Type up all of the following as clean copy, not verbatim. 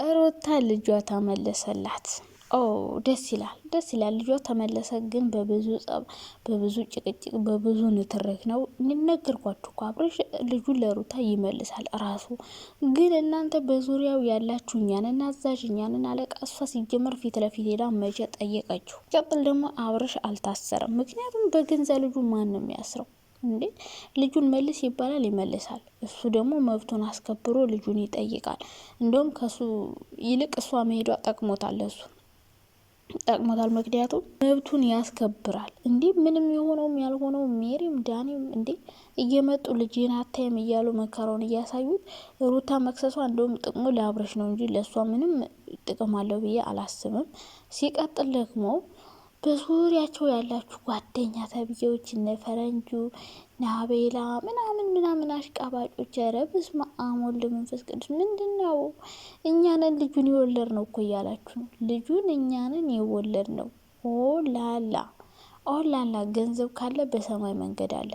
ሩታ ልጇ ተመለሰላት። ኦ ደስ ይላል፣ ደስ ይላል። ልጇ ተመለሰ። ግን በብዙ ጸብ፣ በብዙ ጭቅጭቅ፣ በብዙ ንትርክ ነው። ነገርኳችሁ እኮ አብርሽ ልጁን ለሩታ ይመልሳል ራሱ። ግን እናንተ በዙሪያው ያላችሁ እኛንን አዛዥ፣ እኛንን አለቃ። እሷ ሲጀመር ፊት ለፊት ሄዳ መቼ ጠየቀችው? ቀጥል ደግሞ አብርሽ አልታሰረም። ምክንያቱም በገንዘብ ልጁ ማን ነው የሚያስረው እንዴ? ልጁን መልስ ይባላል ይመልሳል። እሱ ደግሞ መብቱን አስከብሮ ልጁን ይጠይቃል። እንደውም ከሱ ይልቅ እሷ መሄዷ ጠቅሞታል፣ እሱ ጠቅሞታል። ምክንያቱም መብቱን ያስከብራል። እንዴ ምንም የሆነውም ያልሆነው ሜሪም ዳኒም እንዴ እየመጡ ልጅን አታይም እያሉ መከራውን እያሳዩት፣ ሩታ መክሰሷ እንደውም ጥቅሙ ለአብረሽ ነው እንጂ ለእሷ ምንም ጥቅም አለው ብዬ አላስብም። ሲቀጥል ደግሞ በዙሪያቸው ያላችሁ ጓደኛ ተብዬዎች እነ ፈረንጁ ናቤላ ምናምን አሽቃባጮች፣ ኧረ በስመ አብ ወወልድ ወመንፈስ ቅዱስ። ምንድን ነው? እኛንን ልጁን የወለድ ነው እኮ እያላችሁ ነው። ልጁን እኛንን የወለድ ነው። ኦላላ ኦላላ። ገንዘብ ካለ በሰማይ መንገድ አለ።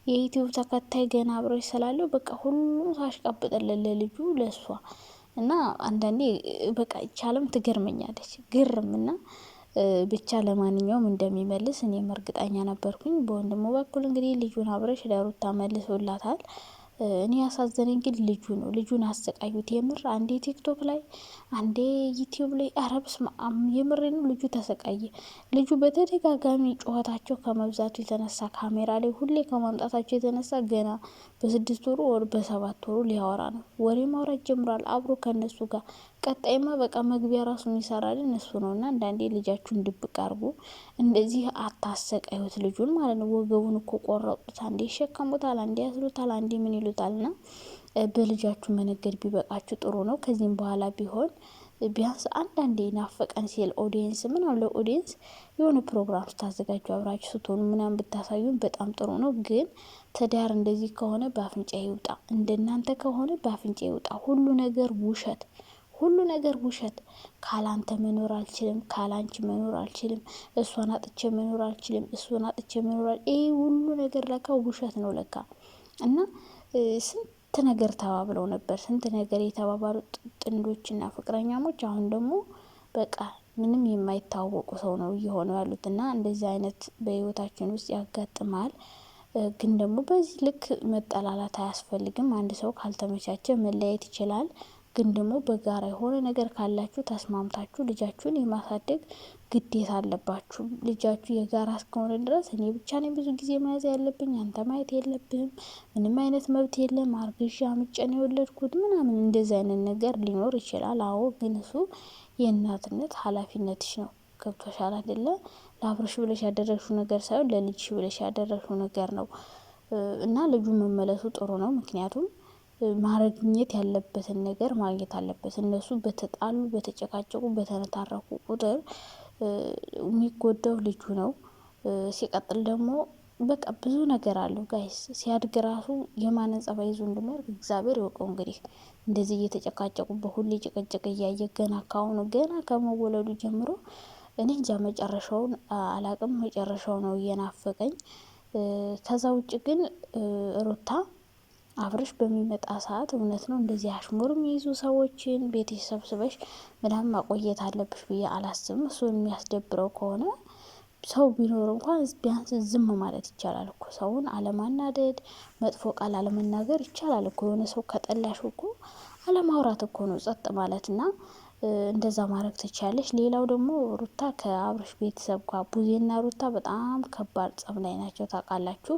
የዩቲዩብ ተከታይ ገና አብረሽ ስላለው በቃ ሁሉም ሳሽቃብጠለን ለልጁ ለሷ። እና አንዳንዴ በቃ ይቻለም ትገርመኛለች ግርምና ብቻ ለማንኛውም እንደሚመልስ እኔም እርግጠኛ ነበርኩኝ። በወንድሙ በኩል እንግዲህ ልጁን አብረሽ ለሩታ መልሶላታል። እኔ ያሳዘነኝ ግን ልጁ ነው። ልጁን አሰቃዩት የምር። አንዴ ቲክቶክ ላይ አንዴ ዩቲዩብ ላይ አረብስ የምር ነው። ልጁ ተሰቃየ። ልጁ በተደጋጋሚ ጩኸታቸው ከመብዛቱ የተነሳ ካሜራ ላይ ሁሌ ከማምጣታቸው የተነሳ ገና በ6 ወሩ ወር በ7 ወሩ ሊያወራ ነው። ወሬ ማውራት ጀምሯል አብሮ ከነሱ ጋር። ቀጣይማ በቃ መግቢያ ራሱ የሚሰራልን እሱ ነው። እና አንዳንዴ ልጃችሁን ድብቅ አርጉ። እንደዚህ አታሰቃዩት ልጁን ማለት ነው። ወገቡን እኮ ቆረጡት። አንዴ ይሸከሙታል፣ አንዴ ያስሉታል፣ አንዴ ምን ይሉታል። ና በልጃችሁ መነገድ ቢበቃችሁ ጥሩ ነው። ከዚህም በኋላ ቢሆን ቢያንስ አንዳንዴ ናፈቀን ሲል ኦዲየንስ ምን አለ ኦዲየንስ የሆነ ፕሮግራም ስታዘጋጁ አብራችሁ ስትሆኑ ምናምን ብታሳዩን በጣም ጥሩ ነው። ግን ትዳር እንደዚህ ከሆነ በአፍንጫ ይውጣ። እንደናንተ ከሆነ በአፍንጫ ይውጣ። ሁሉ ነገር ውሸት፣ ሁሉ ነገር ውሸት። ካላንተ መኖር አልችልም፣ ካላንቺ መኖር አልችልም፣ እሷን አጥቼ መኖር አልችልም፣ እሱን አጥቼ መኖር ይሄ ሁሉ ነገር ለካ ውሸት ነው ለካ። እና ስንት ነገር ተባብለው ነበር፣ ስንት ነገር የተባባሉ ጥንዶችና ፍቅረኛሞች። አሁን ደግሞ በቃ ምንም የማይታወቁ ሰው ነው እየሆኑ ያሉት። እና እንደዚህ አይነት በህይወታችን ውስጥ ያጋጥማል። ግን ደግሞ በዚህ ልክ መጠላላት አያስፈልግም። አንድ ሰው ካልተመቻቸ መለያየት ይችላል። ግን ደግሞ በጋራ የሆነ ነገር ካላችሁ ተስማምታችሁ ልጃችሁን የማሳደግ ግዴታ አለባችሁ። ልጃችሁ የጋራ እስከሆነ ድረስ እኔ ብቻ ነኝ ብዙ ጊዜ መያዝ ያለብኝ፣ አንተ ማየት የለብህም፣ ምንም አይነት መብት የለም፣ አርግዣ ምጨን የወለድኩት ምናምን፣ እንደዚህ አይነት ነገር ሊኖር ይችላል። አዎ ግን እሱ የእናትነት ኃላፊነትሽ ነው። ገብቶሻል አይደለ? ለአብረሽ ብለሽ ያደረግሽው ነገር ሳይሆን ለልጅሽ ብለሽ ያደረግሽው ነገር ነው። እና ልጁ መመለሱ ጥሩ ነው። ምክንያቱም ማግኘት ያለበትን ነገር ማግኘት አለበት። እነሱ በተጣሉ በተጨቃጨቁ በተነታረኩ ቁጥር የሚጎዳው ልጁ ነው። ሲቀጥል ደግሞ በቃ ብዙ ነገር አለው ጋይስ። ሲያድግ ራሱ የማንን ጸባይ ይዞ እንደሚያድግ እግዚአብሔር ይወቀው። እንግዲህ እንደዚህ እየተጨቃጨቁ በሁሌ ጭቅጭቅ እያየ ገና ካሁኑ ገና ከመወለዱ ጀምሮ እኔ እንጃ መጨረሻውን አላቅም። መጨረሻው ነው እየናፈቀኝ። ከዛ ውጭ ግን ሩታ አብረሽ በሚመጣ ሰዓት እውነት ነው እንደዚህ አሽሙር የሚይዙ ሰዎችን ቤት ሰብስበሽ ምናምን ማቆየት አለብሽ ብዬ አላስብም። እሱን የሚያስደብረው ከሆነ ሰው ቢኖር እንኳን ቢያንስ ዝም ማለት ይቻላል እኮ። ሰውን አለማናደድ፣ መጥፎ ቃል አለመናገር ይቻላል እኮ። የሆነ ሰው ከጠላሽ እኮ አለማውራት እኮ ነው ጸጥ ማለት። እና እንደዛ ማድረግ ትችላለች። ሌላው ደግሞ ሩታ ከአብረሽ ቤተሰብ ጋር ቡዜና ሩታ በጣም ከባድ ጸብ ላይ ናቸው ታውቃላችሁ።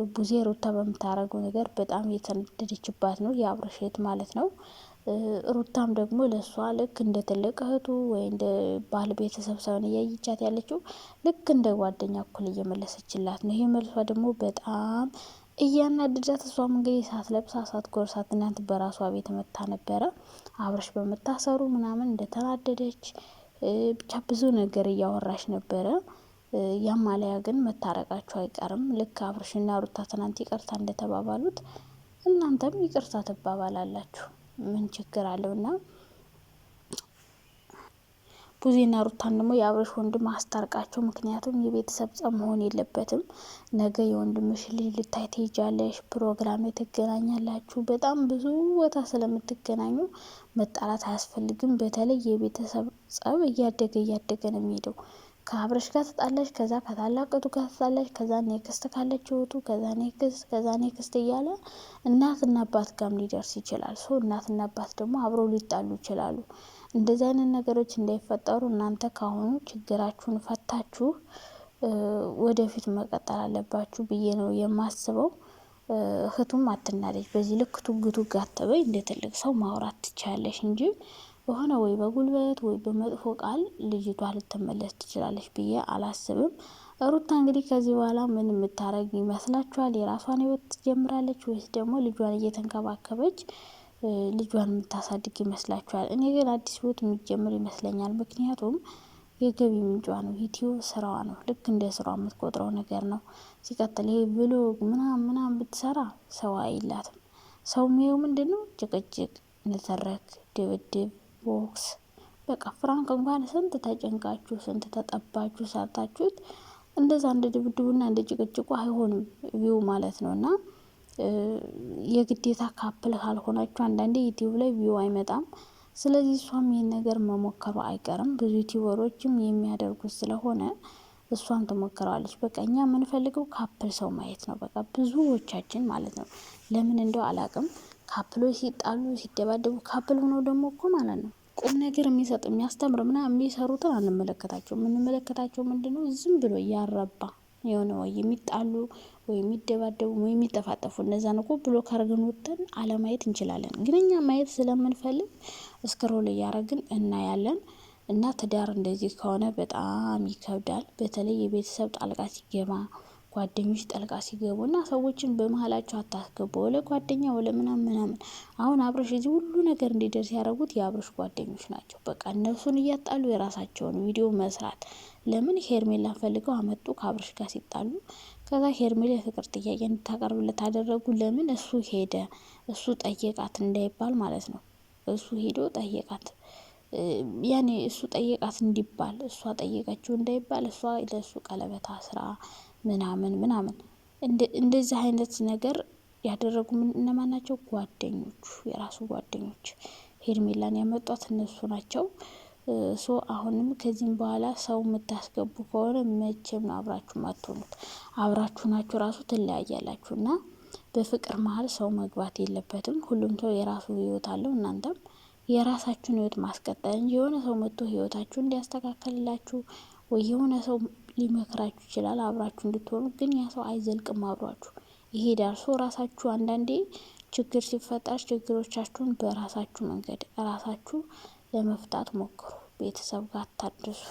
ቡዜ ሩታ በምታረገው ነገር በጣም የተነደደችባት ነው፣ የአብረሽ እህት ማለት ነው። ሩታም ደግሞ ለእሷ ልክ እንደ ትልቅ እህቱ ወይ እንደ ባል ቤተሰብ ሳይሆን እያየቻት ያለችው ልክ እንደ ጓደኛ እኩል እየመለሰችላት ነው። ይሄ መልሷ ደግሞ በጣም እያናደዳት፣ እሷም እንግዲህ ሳትለብሳ ሳትጎርሳ ትናንት በራሷ ቤት መታ ነበረ። አብረሽ በምታሰሩ ምናምን እንደተናደደች ብቻ ብዙ ነገር እያወራሽ ነበረ። ያም ማለያ ግን መታረቃቸው አይቀርም። ልክ አብርሽና ሩታ ትናንት ይቅርታ እንደተባባሉት እናንተም ይቅርታ ትባባላላችሁ። ምን ችግር አለውና ቡዜና ሩታን ደግሞ የአብርሽ ወንድም አስታርቃቸው። ምክንያቱም የቤተሰብ ጸብ መሆን የለበትም። ነገ የወንድምሽ ልጅ ልታይ ትሄጃለሽ፣ ፕሮግራም ትገናኛላችሁ። በጣም ብዙ ቦታ ስለምትገናኙ መጣላት አያስፈልግም። በተለይ የቤተሰብ ጸብ እያደገ ነው የሚሄደው። ከአብርሽ ጋር ተጣላሽ፣ ከዛ ከታላቅቱ ጋር ተጣላሽ፣ ከዛ ኔክስት ካለች ህይወቱ፣ ከዛ ኔክስት እያለ እናትና አባት ጋርም ሊደርስ ይችላል። እናትና አባት ደግሞ አብረው ሊጣሉ ይችላሉ። እንደዚህ አይነት ነገሮች እንዳይፈጠሩ እናንተ ካሁኑ ችግራችሁን ፈታችሁ ወደፊት መቀጠል አለባችሁ ብዬ ነው የማስበው። እህቱም አትናደጅ። በዚህ ልክ ቱግ አትበይ። እንደ ትልቅ ሰው ማውራት ትችላለሽ እንጂ በሆነ ወይ በጉልበት ወይ በመጥፎ ቃል ልጅቷ ልትመለስ ትችላለች ብዬ አላስብም። ሩታ እንግዲህ ከዚህ በኋላ ምን የምታረግ ይመስላችኋል? የራሷን ህይወት ትጀምራለች ወይስ ደግሞ ልጇን እየተንከባከበች ልጇን የምታሳድግ ይመስላችኋል? እኔ ግን አዲስ ህይወት የሚጀምር ይመስለኛል። ምክንያቱም የገቢ ምንጯ ነው፣ ዩቲዩብ ስራዋ ነው። ልክ እንደ ስራዋ የምትቆጥረው ነገር ነው። ሲቀጥል ይሄ ብሎግ ምናምን ብትሰራ ሰው አይላትም። ሰው የሚየው ምንድን ነው? ጭቅጭቅ፣ ንትርክ፣ ድብድብ፣ ቦክስ። በቃ ፍራንክ እንኳን ስንት ተጨንቃችሁ ስንት ተጠባችሁ ሰርታችሁት እንደዛ እንደ ድብድቡና እንደ ጭቅጭቁ አይሆንም ቪው ማለት ነው። እና የግዴታ ካፕል ካልሆናችሁ አንዳንዴ ዩቲዩብ ላይ ቪው አይመጣም። ስለዚህ እሷም ይህን ነገር መሞከሩ አይቀርም። ብዙ ዩቲዩበሮችም የሚያደርጉት ስለሆነ እሷም ትሞክረዋለች። በቃ እኛ የምንፈልገው ካፕል ሰው ማየት ነው። በቃ ብዙዎቻችን ማለት ነው። ለምን እንደው አላቅም። ካፕሎች ሲጣሉ ሲደባደቡ ካፕል ሆነው ደግሞ እኮ ማለት ነው ቁም ነገር የሚሰጥ የሚያስተምር ምናምን የሚሰሩትን አንመለከታቸው። የምንመለከታቸው ምንድነው? ዝም ብሎ እያረባ የሆነ ወይ የሚጣሉ ወይ የሚደባደቡ ወይ የሚጠፋጠፉ እነዛን እኮ ብሎ ካርገን ወጥተን አለማየት እንችላለን። ግን እኛ ማየት ስለምንፈልግ ስክሮል እያረግን እናያለን። እና ትዳር እንደዚህ ከሆነ በጣም ይከብዳል። በተለይ የቤተሰብ ጣልቃ ሲገባ፣ ጓደኞች ጣልቃ ሲገቡ እና ሰዎችን በመሀላቸው አታስገቡ። ወለ ጓደኛ ወለ ምናምን። አሁን አብርሽ እዚህ ሁሉ ነገር እንዲደርስ ያደረጉት የአብርሽ ጓደኞች ናቸው። በቃ እነሱን እያጣሉ የራሳቸውን ቪዲዮ መስራት። ለምን ሄርሜላን ፈልገው አመጡ ከአብርሽ ጋር ሲጣሉ። ከዛ ሄርሜላ የፍቅር ጥያቄ እንድታቀርብለት አደረጉ። ለምን? እሱ ሄደ፣ እሱ ጠየቃት እንዳይባል ማለት ነው። እሱ ሄዶ ጠየቃት፣ ያኔ እሱ ጠየቃት እንዲባል፣ እሷ ጠየቀችው እንዳይባል፣ እሷ ለሱ ቀለበት አስራ ምናምን። እንደዚህ አይነት ነገር ያደረጉ እነማን ናቸው? ጓደኞቹ፣ የራሱ ጓደኞች። ሄርሜላን ያመጧት እነሱ ናቸው። አሁንም ከዚህም በኋላ ሰው የምታስገቡ ከሆነ መቼም ነው አብራችሁ ማትሆኑት። አብራችሁ ናችሁ ራሱ ትለያያላችሁ። እና በፍቅር መሀል ሰው መግባት የለበትም። ሁሉም ሰው የራሱ ህይወት አለው። እናንተም የራሳችሁን ህይወት ማስቀጠል እንጂ የሆነ ሰው መጥቶ ህይወታችሁን እንዲያስተካከልላችሁ ወይ የሆነ ሰው ሊመክራችሁ ይችላል አብራችሁ እንድትሆኑ። ግን ያ ሰው አይዘልቅም፣ አብሯችሁ ይሄዳል። ራሳችሁ አንዳንዴ ችግር ሲፈጠር ችግሮቻችሁን በራሳችሁ መንገድ ራሳችሁ ለመፍታት ሞክሩ። ቤተሰብ ጋር አታድርሱ።